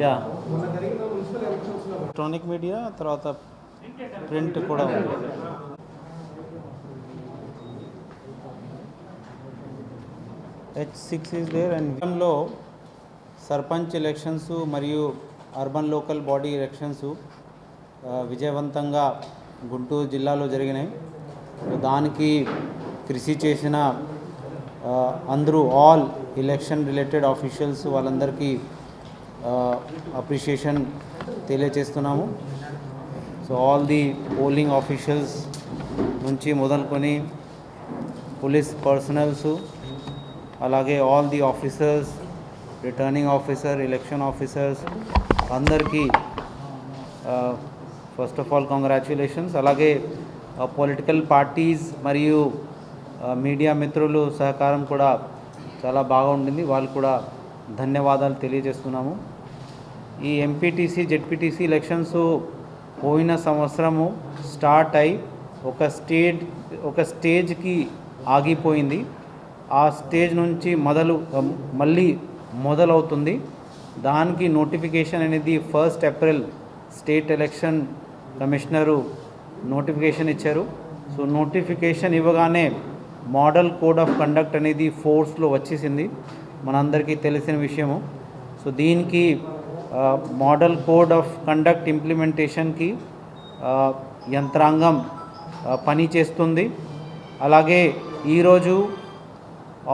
Yeah electronic media తర్వాత print కూడా ఉంది. H6 is there and లో సర్పంచ్ ఎలక్షన్స్ మరియు అర్బన్ లోకల్ బాడీ ఎలక్షన్స్ విజయవంతంగా గుంటూరు జిల్లాలో జరిగినాయి. దానికి కృషి చేసిన అందరూ ఆల్ ఎలక్షన్ రిలేటెడ్ ఆఫీషియల్స్ వాళ్ళందరికీ అప్రిషియేషన్ తెలియజేస్తున్నాము. So all the polling officials నుంచి మొదలుకొని పోలీస్ పర్సనల్స్, అలాగే all the officers, returning officer, election officers అందరికీ ఫస్ట్ ఆఫ్ ఆల్ కంగ్రాచ్యులేషన్స్. అలాగే పొలిటికల్ పార్టీస్ మరియు మీడియా మిత్రులు సహకారం కూడా చాలా బాగా ఉండింది, వాళ్ళు కూడా ధన్యవాదాలు తెలియజేస్తున్నాము. ఈ ఎంపీటీసీ జెడ్పీటీసీ ఎలక్షన్స్ పోయిన సంవత్సరము స్టార్ట్ అయి ఒక స్టేజ్కి ఆగిపోయింది. ఆ స్టేజ్ నుంచి మళ్ళీ మొదలవుతుంది. దానికి నోటిఫికేషన్ అనేది 1 April state election commissioner notification ఇచ్చారు. సో నోటిఫికేషన్ ఇవ్వగానే మోడల్ కోడ్ ఆఫ్ కండక్ట్ అనేది ఫోర్స్లో వచ్చేసింది, మనందరికీ తెలిసిన విషయము. సో దీనికి మోడల్ కోడ్ ఆఫ్ కండక్ట్ ఇంప్లిమెంటేషన్కి యంత్రాంగం పని చేస్తుంది. అలాగే ఈరోజు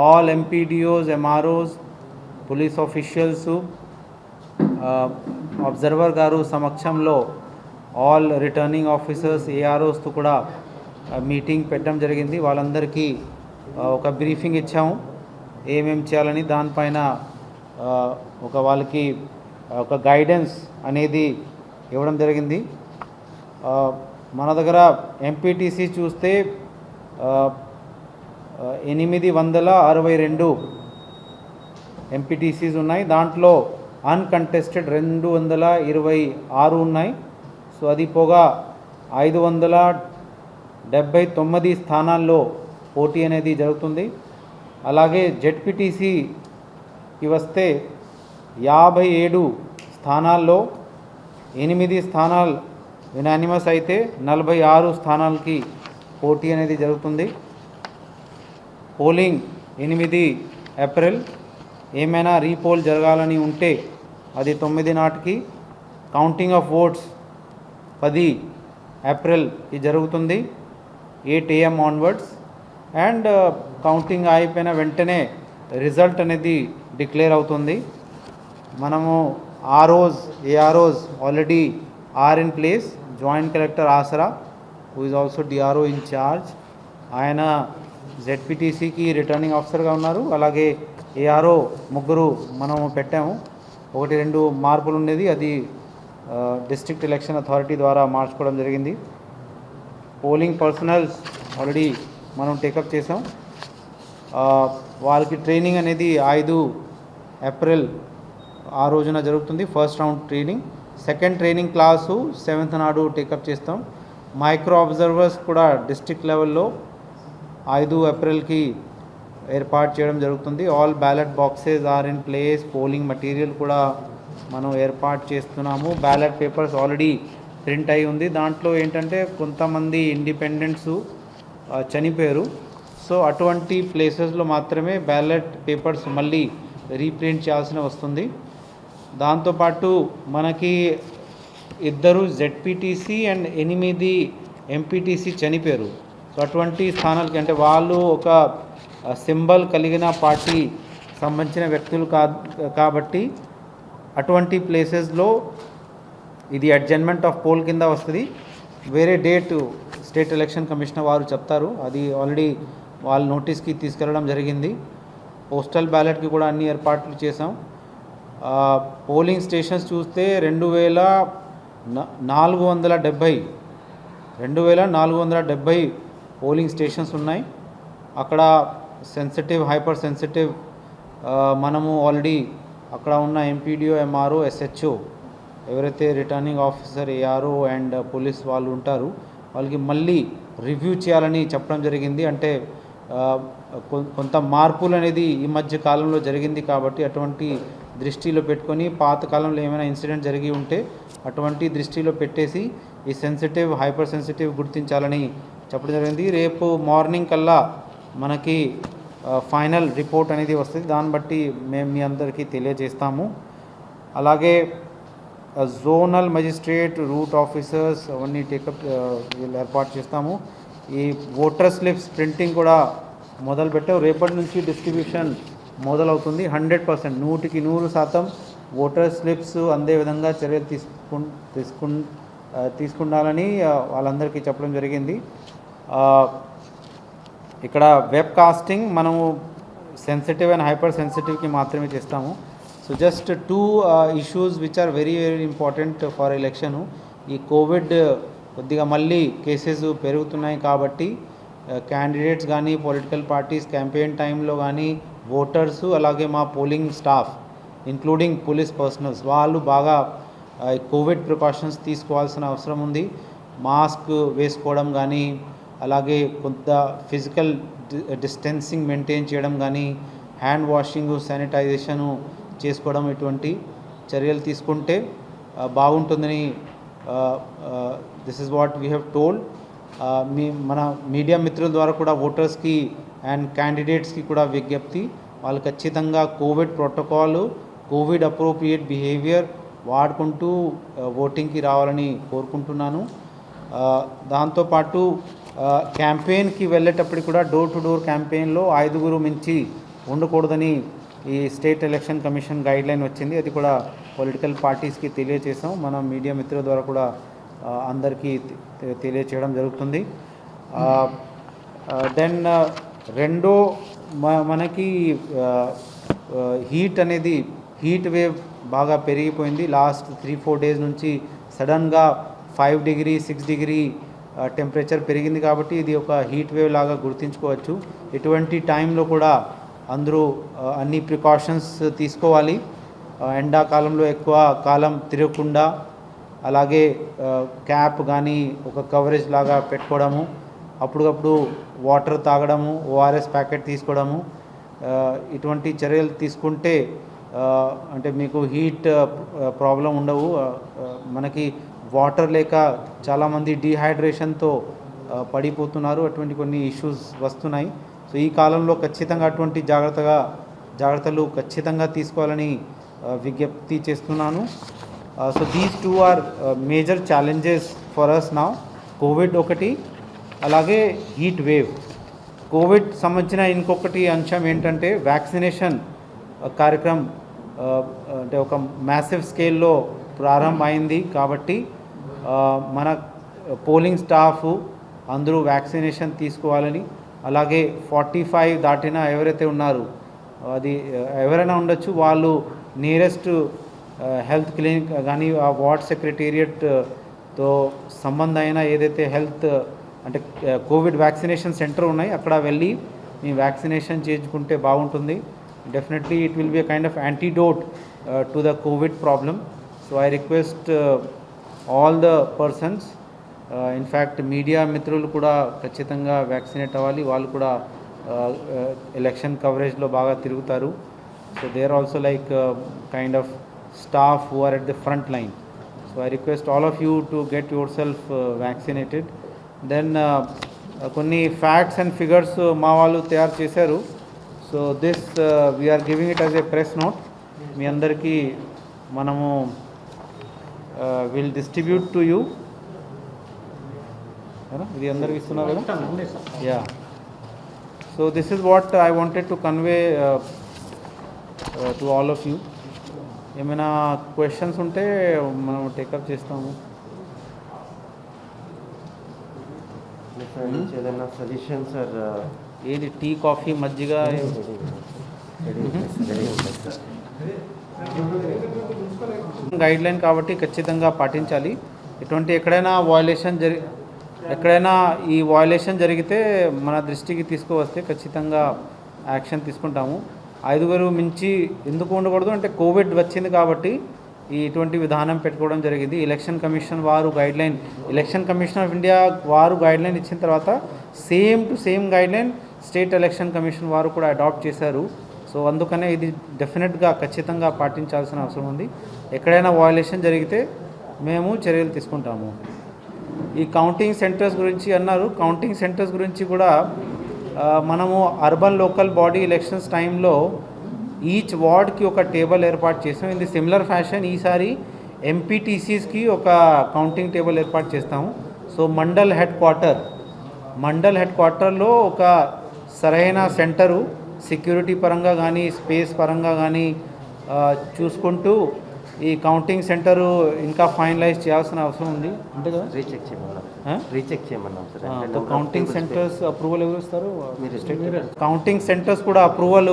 all MPDOs, MROs, police officials, observer గారు సమక్షంలో ఆల్ రిటర్నింగ్ ఆఫీసర్స్, ఏఆర్ఓస్తో కూడా మీటింగ్ పెట్టడం జరిగింది. వాళ్ళందరికీ ఒక బ్రీఫింగ్ ఇచ్చాము ఏమేమి చేయాలని. దానిపైన వాళ్ళకి ఒక గైడెన్స్ అనేది ఇవ్వడం జరిగింది. మన దగ్గర ఎంపీటీసీ చూస్తే 862 ఎంపీటీసీస్ ఉన్నాయి. దాంట్లో అన్కంటెస్టెడ్ 226 ఉన్నాయి. సో అది పోగా 579 స్థానాల్లో పోటీ అనేది జరుగుతుంది. అలాగే జెడ్పీటీసీకి వస్తే 57 స్థానాల్లో 8 స్థానాలు యునానిమస్ అయితే 46 స్థానాలకి పోటీ అనేది జరుగుతుంది. పోలింగ్ 8 ఏప్రిల్, ఏమైనా రీపోల్ జరగాలని ఉంటే అది 9 నాటికి, కౌంటింగ్ ఆఫ్ ఓట్స్ 10 ఏప్రిల్కి జరుగుతుంది 8 AM ఆన్వర్డ్స్. అండ్ కౌంటింగ్ అయిపోయిన వెంటనే రిజల్ట్ అనేది డిక్లేర్ అవుతుంది. మనము AROs already are in place. Joint collector ఆసరా, who is also DRO in charge, ఆయన జెడ్పీటీసీకి రిటర్నింగ్ ఆఫీసర్గా ఉన్నారు. అలాగే ఏఆర్ఓ 3 మనము పెట్టాము. 1-2 మార్పులు ఉండేది, అది డిస్ట్రిక్ట్ ఎలక్షన్ అథారిటీ ద్వారా మార్చుకోవడం జరిగింది. పోలింగ్ పర్సనల్స్ ఆల్రెడీ మనం టేకప్ చేసాం. వాళ్ళకి ట్రైనింగ్ అనేది 5 ఏప్రిల్ ఆ రోజున జరుగుతుంది, first round training. Second training class 7th నాడు టేకప్ చేస్తాం. మైక్రో అబ్జర్వర్స్ కూడా డిస్ట్రిక్ట్ లెవెల్లో 5 ఏప్రిల్కి ఏర్పాటు చేయడం జరుగుతుంది. All ballot boxes are in place. Polling material కూడా మనం ఏర్పాటు చేస్తున్నాము. బ్యాలెట్ పేపర్స్ ఆల్రెడీ ప్రింట్ అయి ఉంది. దాంట్లో ఏంటంటే కొంతమంది ఇండిపెండెంట్స్ చనిపోయారు. సో అటువంటి ప్లేసెస్లో మాత్రమే బ్యాలెట్ పేపర్స్ మళ్ళీ రీప్రింట్ చేయాల్సిన వస్తుంది. దాంతోపాటు మనకి 2 జెడ్పీటీసీ అండ్ 8 ఎంపీటీసీ చనిపోయారు. సో అటువంటి స్థానాలకి, అంటే వాళ్ళు ఒక సింబల్ కలిగిన పార్టీ సంబంధించిన వ్యక్తులు కాబట్టి అటువంటి ప్లేసెస్లో ఇది అడ్జర్న్మెంట్ ఆఫ్ పోల్ కింద వస్తుంది. వేరే డేట్ స్టేట్ ఎలక్షన్ కమిషనర్ వారు చెప్తారు, అది ఆల్రెడీ వాళ్ళ నోటీస్కి తీసుకెళ్ళడం జరిగింది. పోస్టల్ బ్యాలెట్కి కూడా అన్ని ఏర్పాట్లు చేసాం. పోలింగ్ స్టేషన్స్ చూస్తే 2470 పోలింగ్ స్టేషన్స్ ఉన్నాయి. అక్కడ సెన్సిటివ్, హైపర్ సెన్సిటివ్, మనము ఆల్రెడీ అక్కడ ఉన్న ఎంపీడీఓ, ఎంఆర్ఓ, ఎస్హెచ్ఓ ఎవరైతే returning officer, ARO and police వాళ్ళు ఉంటారు, వాళ్ళకి మళ్ళీ రివ్యూ చేయాలని చెప్పడం జరిగింది. అంటే కొంత మార్పులు అనేది ఈ మధ్య కాలంలో జరిగింది కాబట్టి అటువంటి దృష్టిలో పెట్టుకొని పాత కాలంలో ఏమైనా ఇన్సిడెంట్ జరిగి ఉంటే అటువంటి దృష్టిలో పెట్టేసి ఈ సెన్సిటివ్ హైపర్ సెన్సిటివ్ గుర్తించాలని చెప్పడం జరిగింది. రేపు మార్నింగ్ కల్లా మనకి ఫైనల్ రిపోర్ట్ అనేది వస్తుంది. దాన్ని బట్టి మేము మీ అందరికీ తెలియజేస్తాము. అలాగే జోనల్ మెజిస్ట్రేట్ రూట్ ఆఫీసర్స్ అవన్నీ టేకప్ వీళ్ళు ఏర్పాటు చేస్తాము. ఈ ఓటర్ స్లిప్స్ ప్రింటింగ్ కూడా మొదలుపెట్టాం. రేపటి నుంచి డిస్ట్రిబ్యూషన్ మొదలవుతుంది. 100% 100% ఓటర్ స్లిప్స్ అందే విధంగా చర్యలు తీసుకుండాలని వాళ్ళందరికీ చెప్పడం జరిగింది. ఇక్కడ వెబ్ కాస్టింగ్ మనము సెన్సిటివ్ అండ్ హైపర్ సెన్సిటివ్కి మాత్రమే చేస్తాము. So just 2 issues which are very very important for election. ఈ కోవిడ్ కొద్దిగా మళ్ళీ కేసెస్ పెరుగుతున్నాయి కాబట్టి క్యాండిడేట్స్ కానీ పొలిటికల్ పార్టీస్ క్యాంపెయిన్ టైంలో కానీ ఓటర్స్ అలాగే మా polling staff including police personals వాళ్ళు బాగా కోవిడ్ ప్రికాషన్స్ తీసుకోవాల్సిన అవసరం ఉంది. మాస్క్ వేసుకోవడం కానీ అలాగే కొంత ఫిజికల్ డిస్టెన్సింగ్ మెయింటైన్ చేయడం కానీ హ్యాండ్ వాషింగ్ శానిటైజేషను చేసుకోవడం ఇటువంటి చర్యలు తీసుకుంటే బాగుంటుందని this is what we have told. మన మీడియా మిత్రుల ద్వారా కూడా ఓటర్స్కి అండ్ క్యాండిడేట్స్కి కూడా విజ్ఞప్తి, వాళ్ళు ఖచ్చితంగా Covid protocol Covid appropriate behaviour వాడుకుంటూ ఓటింగ్కి రావాలని కోరుకుంటున్నాను. దాంతోపాటు క్యాంపెయిన్కి వెళ్ళేటప్పుడు కూడా డోర్ టు డోర్ క్యాంపెయిన్లో 5 మించి ఉండకూడదని ఈ స్టేట్ ఎలక్షన్ కమిషన్ గైడ్లైన్ వచ్చింది. అది కూడా పొలిటికల్ పార్టీస్కి తెలియజేసాం. మనం మీడియా మిత్రుల ద్వారా కూడా అందరికీ తెలియచేయడం జరుగుతుంది. దెన్ రెండో మనకి హీట్ అనేది హీట్ వేవ్ బాగా పెరిగిపోయింది. లాస్ట్ 3-4 days నుంచి సడన్గా 5 degrees 6 degrees టెంపరేచర్ పెరిగింది కాబట్టి ఇది ఒక హీట్ వేవ్ లాగా గుర్తించుకోవచ్చు. ఇటువంటి టైంలో కూడా అందరూ అన్ని ప్రికాషన్స్ తీసుకోవాలి. ఎండాకాలంలో ఎక్కువ కాలం తిరగకుండా అలాగే క్యాప్ కానీ ఒక కవరేజ్ లాగా పెట్టుకోవడము, అప్పటికప్పుడు వాటర్ తాగడము, ఓఆర్ఎస్ ప్యాకెట్ తీసుకోవడము, ఇటువంటి చర్యలు తీసుకుంటే అంటే మీకు హీట్ ప్రాబ్లం ఉండవు. మనకి వాటర్ లేక చాలామంది డీహైడ్రేషన్తో పడిపోతున్నారు. అటువంటి కొన్ని ఇష్యూస్ వస్తున్నాయి. సో ఈ కాలంలో ఖచ్చితంగా అటువంటి జాగ్రత్తలు ఖచ్చితంగా తీసుకోవాలని విజ్ఞప్తి చేస్తున్నాను. So these 2 are major challenges for us now. Covid ఒకటి, అలాగే హీట్ వేవ్. కోవిడ్ సంబంధించిన ఇంకొకటి అంశం ఏంటంటే వ్యాక్సినేషన్ కార్యక్రమం అంటే ఒక మ్యాసివ్ స్కేల్లో ప్రారంభమైంది కాబట్టి మన పోలింగ్ స్టాఫ్ అందరూ వ్యాక్సినేషన్ తీసుకోవాలని, అలాగే 45 దాటిన ఎవరైతే ఉన్నారో అది ఎవరైనా ఉండొచ్చు వాళ్ళు నియరెస్ట్ హెల్త్ క్లినిక్ కానీ ఆ వార్డ్ సెక్రటేరియట్తో సంబంధమైన ఏదైతే హెల్త్ అంటే కోవిడ్ వ్యాక్సినేషన్ సెంటర్ ఉన్నాయి అక్కడ వెళ్ళి మీ వ్యాక్సినేషన్ చేయించుకుంటే బాగుంటుంది. Definitely it will be a kind of antidote to the Covid problem. So I request all the persons, in fact media మిత్రులు కూడా ఖచ్చితంగా వ్యాక్సినేట్ అవ్వాలి. వాళ్ళు కూడా ఎలక్షన్ కవరేజ్లో బాగా తిరుగుతారు. So they are also like kind of staff who are at the front line. So I request all of you to get yourself vaccinated. Then కొన్ని facts and figures మా వాళ్ళు తయారు చేశారు. So this we are giving it as a press note. మీ అందరికీ మనము will distribute to you. ఇది అందరికీ ఇస్తున్నారు కదా? Yeah. So this is what I wanted to convey to all of you. ఏమైనా క్వశ్చన్స్ ఉంటే మనం టేకప్ చేస్తాము. ఏదైనా సజెషన్స్ సార్? ఏది టీ కాఫీ మజ్జిగ గైడ్లైన్ కాబట్టి ఖచ్చితంగా పాటించాలి. ఎటువంటి ఎక్కడైనా ఈ వయలేషన్ జరిగితే మన దృష్టికి తీసుకువస్తే ఖచ్చితంగా యాక్షన్ తీసుకుంటాము. 5 మించి ఎందుకు ఉండకూడదు అంటే కోవిడ్ వచ్చింది కాబట్టి ఇటువంటి విధానం పెట్టుకోవడం జరిగింది. ఎలక్షన్ కమిషన్ వారు guideline, election commission of India వారు గైడ్లైన్ ఇచ్చిన తర్వాత same to same guideline state election commission వారు కూడా అడాప్ట్ చేశారు. సో అందుకనే ఇది డెఫినెట్గా ఖచ్చితంగా పాటించాల్సిన అవసరం ఉంది. ఎక్కడైనా వయలేషన్ జరిగితే మేము చర్యలు తీసుకుంటాము. ఈ కౌంటింగ్ సెంటర్స్ గురించి అన్నారు. కౌంటింగ్ సెంటర్స్ గురించి కూడా మనము అర్బన్ లోకల్ బాడీ ఎలక్షన్స్ టైంలో ఈచ్ వార్డ్కి ఒక టేబుల్ ఏర్పాటు చేసాం. ఇది సిమిలర్ ఫ్యాషన్ ఈసారి ఎంపీటీసీస్కి ఒక కౌంటింగ్ టేబుల్ ఏర్పాటు చేస్తాము. సో మండల్ హెడ్ క్వార్టర్లో ఒక సరైన సెంటరు సెక్యూరిటీ పరంగా కానీ స్పేస్ పరంగా కానీ చూసుకుంటూ ఈ కౌంటింగ్ సెంటరు ఇంకా ఫైనలైజ్ చేయాల్సిన అవసరం ఉంది. అంతే కదా, రీచెక్ చేయమన్నాం సార్. కౌంటింగ్ సెంటర్స్ అప్రూవల్ ఎవరు ఇస్తారు? కౌంటింగ్ సెంటర్స్ కూడా అప్రూవల్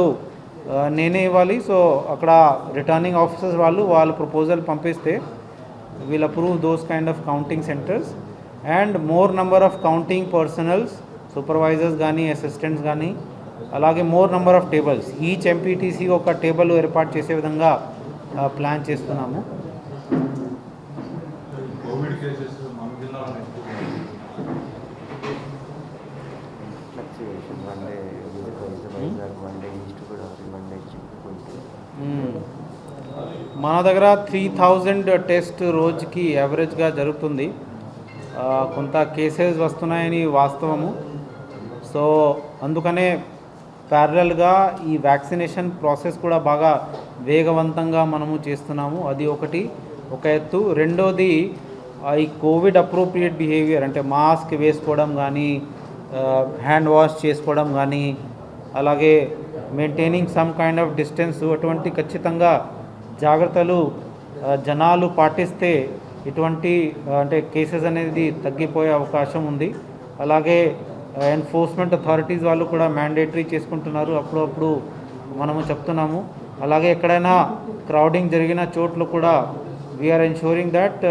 నేనే ఇవ్వాలి. సో అక్కడ రిటర్నింగ్ ఆఫీసర్స్ వాళ్ళు ప్రపోజల్ పంపిస్తే we'll approve those kind of counting centres and more number of counting personnels, supervisors కానీ అసిస్టెంట్స్ కానీ, అలాగే more number of tables. Each MPTC ఒక టేబుల్ ఏర్పాటు చేసే విధంగా ప్లాన్ చేస్తున్నాము. మన దగ్గర 3000 టెస్ట్ రోజుకి యావరేజ్గా జరుగుతుంది. కొంత కేసెస్ వస్తున్నాయని వాస్తవము. సో అందుకనే ప్యారలల్గా ఈ వ్యాక్సినేషన్ ప్రాసెస్ కూడా బాగా వేగవంతంగా మనము చేస్తున్నాము. అది ఒక ఎత్తు. రెండోది ఈ కోవిడ్ అప్రోప్రియేట్ బిహేవియర్, అంటే మాస్క్ వేసుకోవడం కానీ, హ్యాండ్ వాష్ చేసుకోవడం కానీ, అలాగే maintaining some kind of distance, అటువంటి ఖచ్చితంగా జాగ్రత్తలు జనాలు పాటిస్తే ఇటువంటి అంటే కేసెస్ అనేది తగ్గిపోయే అవకాశం ఉంది. అలాగే ఎన్ఫోర్స్మెంట్ అథారిటీస్ వాళ్ళు కూడా మ్యాండేటరీ చేసుకుంటున్నారు, అప్పుడప్పుడు మనము చెప్తున్నాము. అలాగే ఎక్కడైనా క్రౌడింగ్ జరిగిన చోట్ల కూడా we're ensuring that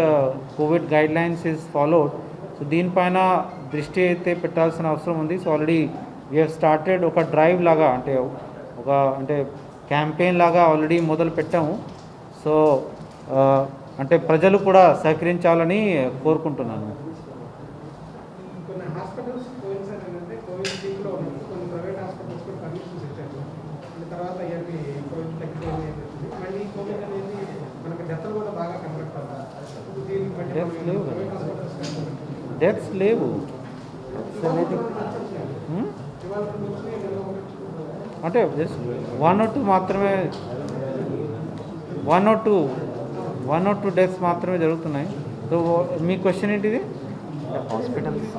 covid guidelines is followed. So దీనిపైన దృష్టి అయితే పెట్టాల్సిన అవసరం ఉంది. So already we have started ఒక డ్రైవ్ లాగా, అంటే క్యాంపెయిన్ లాగా ఆల్రెడీ మొదలు పెట్టాము. సో అంటే ప్రజలు కూడా సహకరించాలని కోరుకుంటున్నాను. డెత్స్ లేవు అంటే జస్ట్ 1 or 2 మాత్రమే, 1 or 2 డెత్స్ మాత్రమే జరుగుతున్నాయి. సో మీ క్వశ్చన్ ఏంటిది? హాస్పిటల్స్